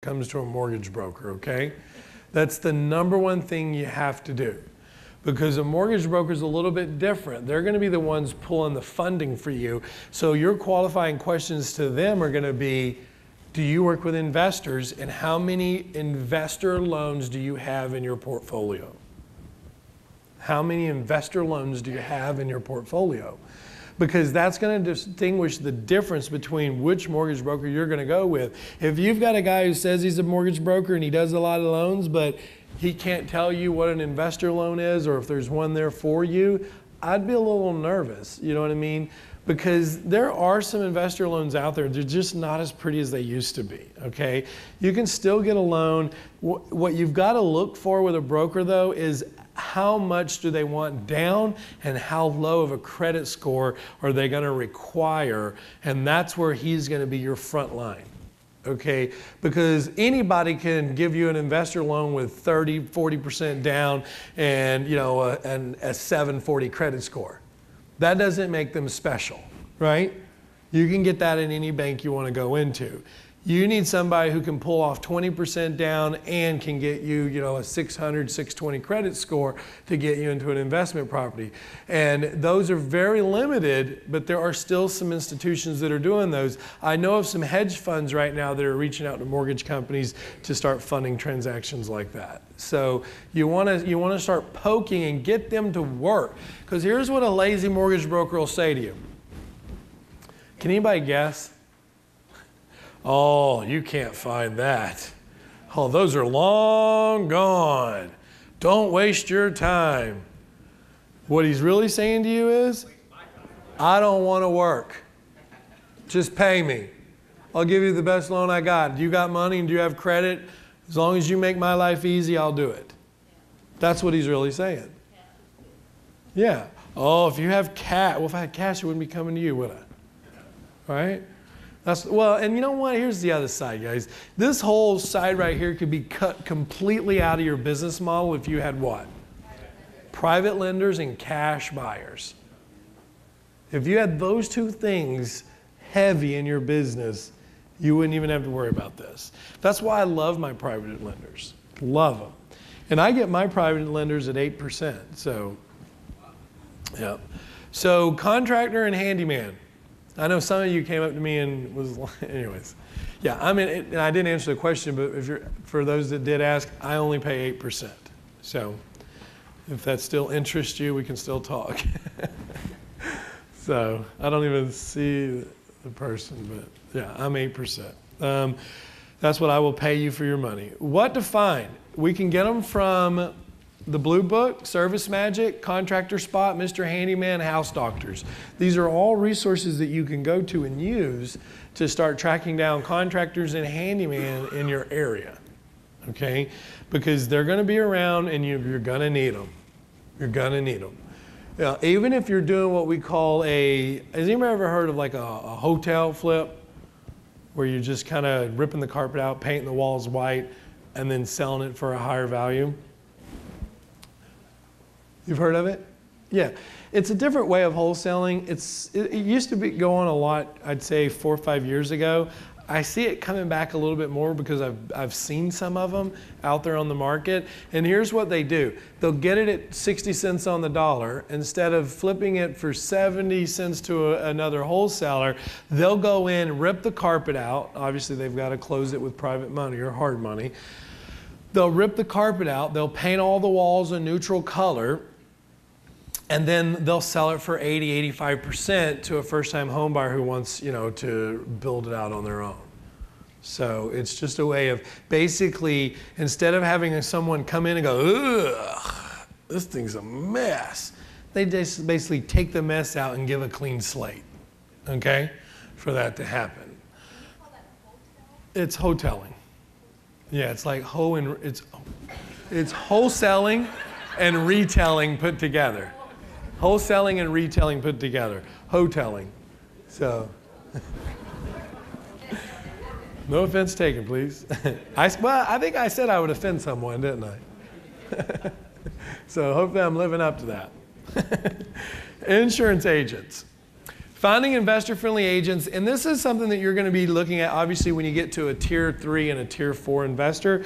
comes to a mortgage broker, okay? That's the number one thing you have to do, because a mortgage broker is a little bit different. They're going to be the ones pulling the funding for you. So your qualifying questions to them are going to be, do you work with investors, and how many investor loans do you have in your portfolio? How many investor loans do you have in your portfolio? Because that's going to distinguish the difference between which mortgage broker you're going to go with. If you've got a guy who says he's a mortgage broker and he does a lot of loans, but he can't tell you what an investor loan is or if there's one there for you, I'd be a little nervous, you know what I mean? Because there are some investor loans out there, they're just not as pretty as they used to be, okay? You can still get a loan. What you've got to look for with a broker though is how much do they want down and how low of a credit score are they going to require, and that's where he's going to be your front line. Okay, because anybody can give you an investor loan with 30, 40% down and a 740 credit score. That doesn't make them special, right? You can get that in any bank you want to go into. You need somebody who can pull off 20% down and can get you, a 600, 620 credit score to get you into an investment property. And those are very limited, but there are still some institutions that are doing those. I know of some hedge funds right now that are reaching out to mortgage companies to start funding transactions like that. So you want to start poking and get them to work. Because here's what a lazy mortgage broker will say to you. Can anybody guess? Oh, you can't find that. Oh, those are long gone. Don't waste your time. What he's really saying to you is, I don't want to work. Just pay me. I'll give you the best loan I got. Do you got money and do you have credit? As long as you make my life easy, I'll do it. That's what he's really saying. Yeah. Oh, if you have cash, well, if I had cash, it wouldn't be coming to you, would I? Right? Well, and you know what? Here's the other side, guys. This whole side right here could be cut completely out of your business model if you had what? Private lenders and cash buyers. If you had those two things heavy in your business, you wouldn't even have to worry about this. That's why I love my private lenders. Love them. And I get my private lenders at 8%. So, yeah. So contractor and handyman. I know some of you came up to me and was, anyways. Yeah, I mean, and I didn't answer the question, but for those that did ask, I only pay 8%. So if that still interests you, we can still talk. So I don't even see the person, but yeah, I'm 8%. That's what I will pay you for your money. What to find? We can get them from the Blue Book, Service Magic, Contractor Spot, Mr. Handyman, House Doctors. These are all resources that you can go to and use to start tracking down contractors and handyman in your area, okay? Because they're going to be around and you're going to need them. You're going to need them. Now, even if you're doing what we call has anybody ever heard of like a hotel flip, where you're just kind of ripping the carpet out, painting the walls white, and then selling it for a higher value? You've heard of it? Yeah. It's a different way of wholesaling. It used to be going a lot, I'd say 4 or 5 years ago. I see it coming back a little bit more because I've seen some of them out there on the market. And here's what they do. They'll get it at 60 cents on the dollar. Instead of flipping it for 70 cents to another wholesaler, they'll go in, rip the carpet out. Obviously, they've got to close it with private money or hard money. They'll rip the carpet out. They'll paint all the walls a neutral color. And then they'll sell it for 80, 85% to a first-time home buyer who wants, to build it out on their own. So it's just a way of basically, instead of having someone come in and go, ugh, this thing's a mess, they just basically take the mess out and give a clean slate, okay, for that to happen. Can you call that It's hoteling. Yeah, it's like it's wholesaling and retailing put together. Wholesaling and retailing put together. Hoteling. So, no offense taken, please. I think I said I would offend someone, didn't I? So hopefully I'm living up to that. Insurance agents. Finding investor-friendly agents, and this is something that you're going to be looking at obviously when you get to a tier 3 and a tier 4 investor.